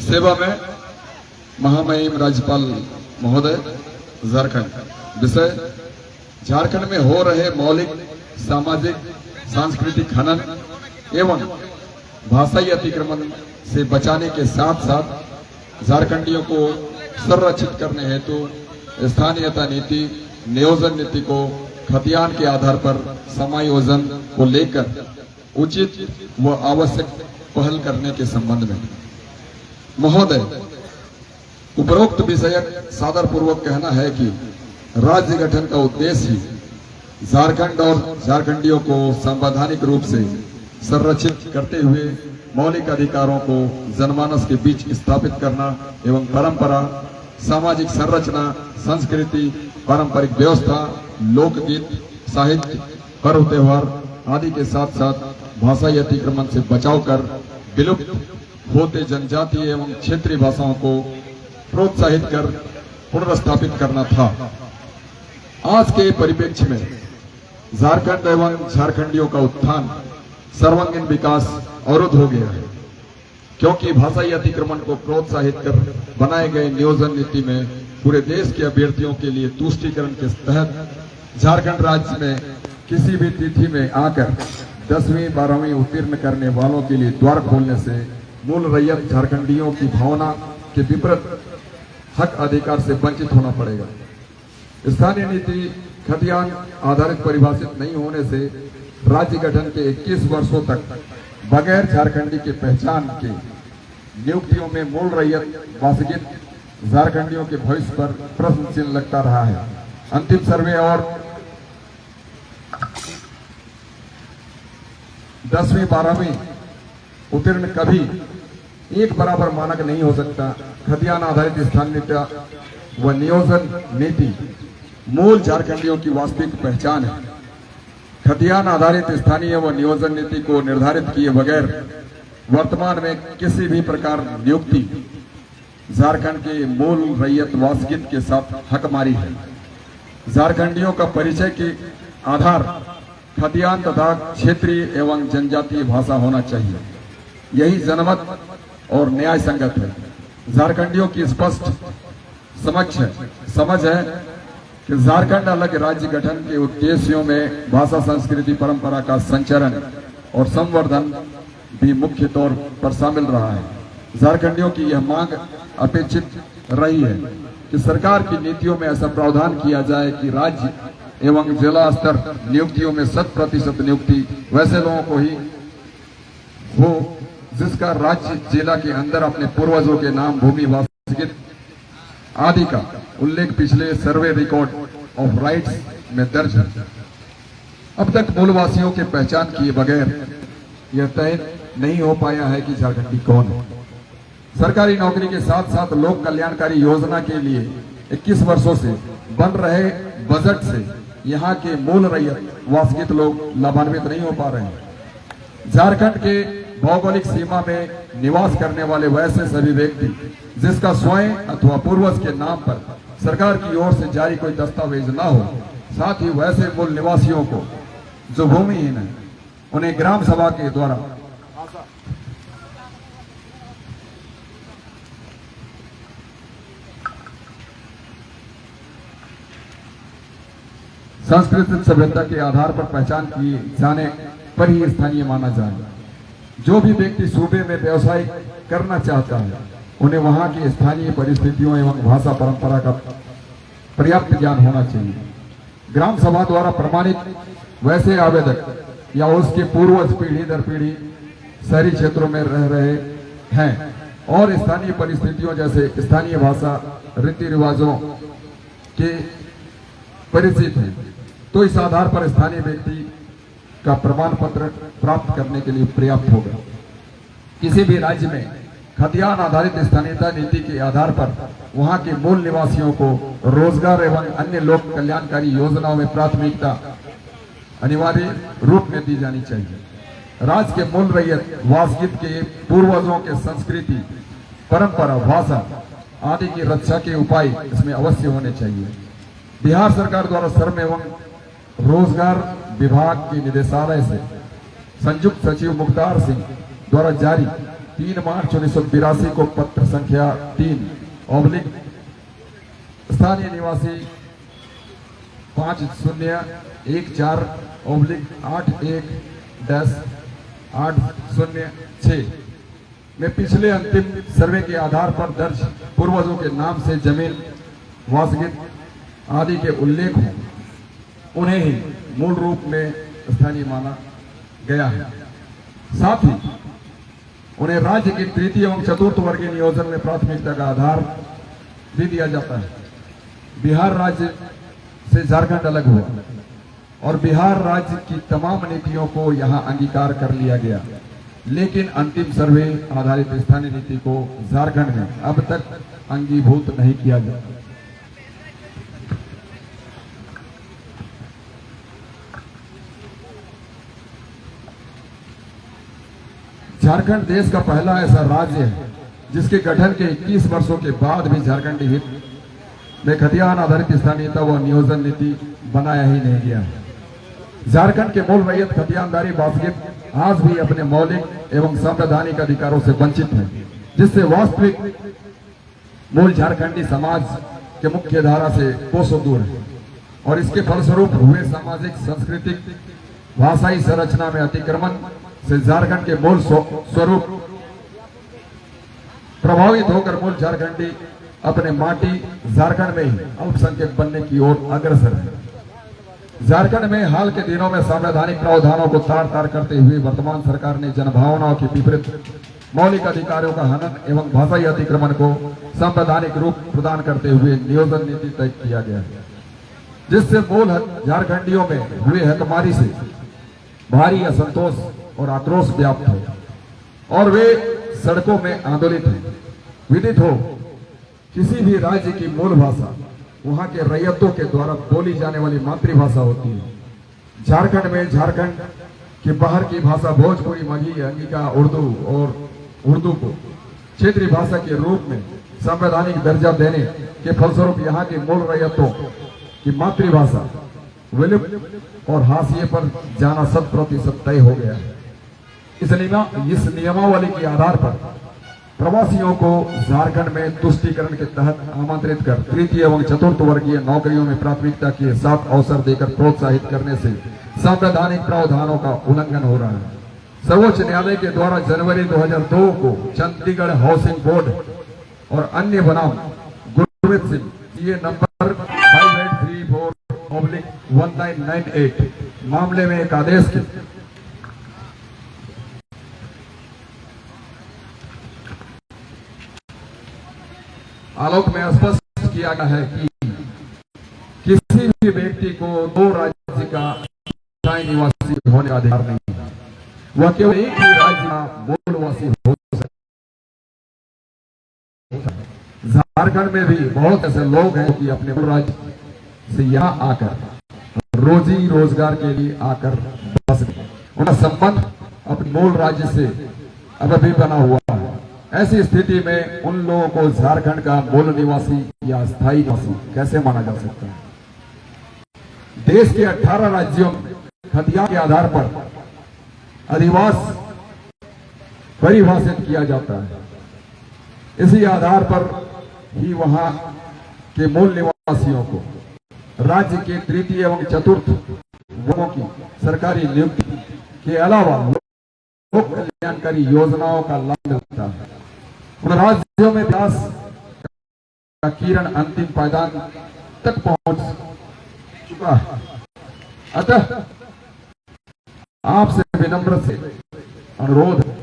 सेवा में महामहिम राज्यपाल महोदय झारखंड। विषय झारखंड में हो रहे मौलिक सामाजिक सांस्कृतिक खनन एवं भाषाई अतिक्रमण से बचाने के साथ साथ झारखंडियों को संरक्षित करने हेतु स्थानीयता नीति नियोजन नीति को खतियान के आधार पर समायोजन को लेकर उचित व आवश्यक पहल करने के संबंध में महोदय, उपरोक्त विषयक सादर पूर्वक कहना है कि राज्य गठन का उद्देश्य ही झारखंड और झारखंडियों को संवैधानिक रूप से संरक्षित करते हुए मौलिक अधिकारों को जनमानस के बीच स्थापित करना एवं परंपरा, सामाजिक संरचना, संस्कृति, पारंपरिक व्यवस्था, लोकगीत, साहित्य, पर्व त्योहार आदि के साथ साथ भाषाई अतिक्रमण से बचाव कर विलुप्त होते जनजातीय एवं क्षेत्रीय भाषाओं को प्रोत्साहित कर पुनर्स्थापित करना था। आज के परिप्रेक्ष्य में झारखंड एवं झारखंडियों का उत्थान सर्वांगीण विकास अवरुद्ध हो गया है, क्योंकि भाषाई अतिक्रमण को प्रोत्साहित कर बनाए गए नियोजन नीति में पूरे देश के अभ्यर्थियों के लिए तुष्टीकरण के तहत झारखंड राज्य में किसी भी तिथि में आकर 10वीं 12वीं उत्तीर्ण करने वालों के लिए द्वार खोलने से मूल रैयत झारखंडियों की भावना के विपरीत हक अधिकार से वंचित होना पड़ेगा। स्थानीय नीति खतियान आधारित परिभाषित नहीं होने से राज्य गठन के 21 वर्षों तक बगैर झारखंडी के पहचान के नियुक्तियों में मूल रैयत वासगीत झारखंडियों के भविष्य पर प्रश्न चिन्ह लगता रहा है। अंतिम सर्वे और 10वीं 12वीं उत्तीर्ण कभी एक बराबर मानक नहीं हो सकता। खतियान आधारित स्थानीयता व नियोजन नीति मूल झारखंडियों की वास्तविक पहचान है। खतियान आधारित स्थानीय व नियोजन नीति को निर्धारित किए बगैर वर्तमान में किसी भी प्रकार नियुक्ति झारखंड के मूल रैयत वासगीत के साथ हकमारी है। झारखंडियों का परिचय के आधार खतियान तथा क्षेत्रीय एवं जनजातीय भाषा होना चाहिए। यही जनमत और न्याय संगत है। झारखंडियों की स्पष्ट समझ है कि झारखंड अलग राज्य गठन के उद्देश्यों में भाषा, संस्कृति, परंपरा का संचरण और संवर्धन भी मुख्य तौर पर शामिल रहा है। झारखंडियों की यह मांग अपेक्षित रही है कि सरकार की नीतियों में ऐसा प्रावधान किया जाए कि राज्य एवं जिला स्तर नियुक्तियों में 100% नियुक्ति वैसे लोगों को ही हो जिसका राज्य जिला के अंदर अपने पूर्वजों के नाम, भूमि, वासगीत आदि का उल्लेख पिछले सर्वे रिकॉर्ड ऑफ राइट्स में दर्ज है। अब तक मूलवासियों के पहचान किए बगैर यह तय नहीं हो पाया है कि झारखंडी कौन है। सरकारी नौकरी के साथ साथ लोक कल्याणकारी योजना के लिए 21 वर्षों से बन रहे बजट से यहाँ के मूल रैयत वासगीत लोग लाभान्वित नहीं हो पा रहे हैं। झारखंड के भौगोलिक सीमा में निवास करने वाले वैसे सभी व्यक्ति जिसका स्वयं अथवा पूर्वज के नाम पर सरकार की ओर से जारी कोई दस्तावेज न हो, साथ ही वैसे मूल निवासियों को जो भूमिहीन है उन्हें ग्राम सभा के द्वारा सांस्कृतिक सभ्यता के आधार पर पहचान किए जाने पर ही स्थानीय माना जाए। जो भी व्यक्ति सूबे में व्यवसाय करना चाहता है उन्हें वहां की स्थानीय परिस्थितियों एवं भाषा परंपरा का पर्याप्त ज्ञान होना चाहिए। ग्राम सभा द्वारा प्रमाणित वैसे आवेदक या उसके पूर्वज पीढ़ी दर पीढ़ी शहरी क्षेत्रों में रह रहे हैं और स्थानीय परिस्थितियों जैसे स्थानीय भाषा, रीति रिवाजों के परिचित हैं, तो इस आधार पर स्थानीय व्यक्ति का प्रमाण पत्र प्राप्त करने के लिए पर्याप्त होगा। किसी भी राज्य में खतियान आधारित स्थानीयता नीति के आधार पर वहां के मूल निवासियों को रोजगार एवं अन्य लोक कल्याणकारी योजनाओं में प्राथमिकता अनिवार्य रूप में दी जानी चाहिए। राज्य के मूल रैयत वासगीत के पूर्वजों के संस्कृति, परंपरा, भाषा आदि की रक्षा के उपाय इसमें अवश्य होने चाहिए। बिहार सरकार द्वारा श्रम एवं रोजगार विभाग के निदेशालय से संयुक्त सचिव मुख्तार सिंह द्वारा जारी 3 मार्च 1982 को पत्र संख्या 3/, स्थानीय निवासी 5014/81-806 में पिछले अंतिम सर्वे के आधार पर दर्ज पूर्वजों के नाम से जमीन वासगित आदि के उल्लेख हो, उन्हें ही मूल रूप में स्थानीय माना गया है। साथ ही उन्हें राज्य के तृतीय एवं चतुर्थ वर्गीय नियोजन में प्राथमिकता का आधार भी दिया जाता है। बिहार राज्य से झारखंड अलग हुआ और बिहार राज्य की तमाम नीतियों को यहां अंगीकार कर लिया गया, लेकिन अंतिम सर्वे आधारित स्थानीय नीति को झारखंड में अब तक अंगीभूत नहीं किया गया। झारखंड देश का पहला ऐसा राज्य है जिसके गठन के 21 वर्षों के बाद भी झारखंडी हित में खतियान आधारित स्थानीयता व नियोजन नीति बनाया ही नहीं गया है। झारखंड के मूल रैयत खतियानदारी वासगित आज भी अपने मौलिक एवं संवैधानिक अधिकारों से वंचित है, जिससे वास्तविक मूल झारखंडी समाज के मुख्य धारा से कोसों दूर है और इसके फलस्वरूप हुए सामाजिक, सांस्कृतिक, भाषाई संरचना में अतिक्रमण से झारखंड के मूल स्वरूप प्रभावित होकर मूल झारखंडी अपने माटी झारखंड में ही अल्पसंख्यक बनने की ओर अग्रसर है। झारखंड में हाल के दिनों में संवैधानिक प्रावधानों को तार तार करते हुए वर्तमान सरकार ने जनभावनाओं के विपरीत मौलिक अधिकारों का हनन एवं भाषाई अतिक्रमण को संवैधानिक रूप प्रदान करते हुए नियोजन नीति तय किया गया है, जिससे मूल झारखंडियों में हुए हकमारी से भारी असंतोष और आक्रोश व्याप्त है और वे सड़कों में आंदोलित हैं। विदित हो, किसी भी राज्य की मूल भाषा वहां के रैयतों के द्वारा बोली जाने वाली मातृभाषा होती है। झारखंड में झारखंड के बाहर की भाषा भोजपुरी, मगही, अंगिका, उर्दू और उर्दू को क्षेत्रीय भाषा के रूप में संवैधानिक दर्जा देने के फलस्वरूप यहाँ के मूल रैयतों की मातृभाषा विलुप्त और हाशिए पर जाना 100% तय हो गया है। इस नियमावली के आधार पर प्रवासियों को झारखंड में तुष्टीकरण के तहत आमंत्रित कर तृतीय एवं चतुर्थ वर्गीय नौकरियों में प्राथमिकता के साथ अवसर देकर प्रोत्साहित करने से संवैधानिक प्रावधानों का उल्लंघन हो रहा है। सर्वोच्च न्यायालय के द्वारा जनवरी 2002 को चंडीगढ़ हाउसिंग बोर्ड और अन्य बनाम गुरमीत सिंह ये नंबर 5834/1998 मामले में एक आदेश के आलोक में स्पष्ट किया गया है कि किसी भी व्यक्ति को 2 राज्य का स्थायी निवासी होने का अधिकार नहीं है। वह केवल एक ही राज्य का मूलवासी हो सकता है। झारखंड में भी बहुत ऐसे लोग हैं कि अपने मूल राज्य से यहाँ आकर रोजी रोजगार के लिए आकर बस गए। उनका संबंध अपने मूल राज्य से अब भी बना हुआ है। ऐसी स्थिति में उन लोगों को झारखंड का मूल निवासी या स्थायी निवासी कैसे माना जा सकता है? देश के 18 राज्यों में खतियान के आधार पर अधिवास परिभाषित किया जाता है। इसी आधार पर ही वहां के मूल निवासियों को राज्य के तृतीय एवं चतुर्थ वर्गों की सरकारी नियुक्ति के अलावा लोक कल्याणकारी योजनाओं का लाभ मिलता है। उन राज्यों में विकास का किरण अंतिम पायदान तक पहुंच चुका है। अतः आपसे विनम्र से अनुरोध है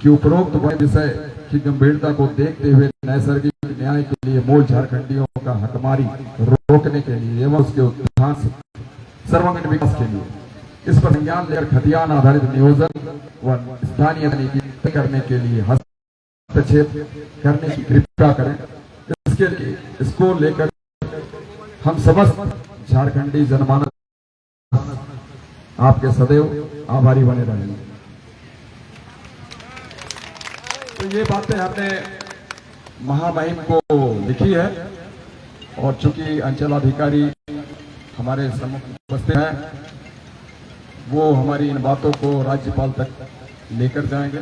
कि उपरोक्त विषय की गंभीरता को देखते हुए नैसर्गिक न्याय के लिए मूल झारखंडियों का हकमारी रोकने के लिए एवं उसके उत्थान से सर्वांगीण विकास के लिए इस पर संज्ञान लेकर खतियान आधारित नियोजन व स्थानीय नीति तय करने के लिए हस्तक्षेप करने की कृपा करें। इसके लिए इसको लेकर हम समस्त झारखंडी जनमानस आपके सदैव आभारी बने रहेंगे। तो ये बातें हमने महामहिम को लिखी है और चूंकि अंचलाधिकारी हमारे सम्मुख उपस्थित हैं, वो हमारी इन बातों को राज्यपाल तक लेकर जाएंगे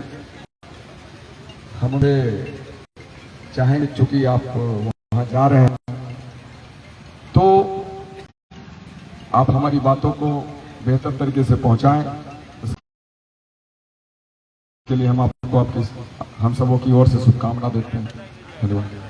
हमें चाहेंगे, चूंकि आप वहां जा रहे हैं तो आप हमारी बातों को बेहतर तरीके से पहुंचाएं। इसके लिए हम आपको हम सबों की ओर से शुभकामना देते हैं। धन्यवाद।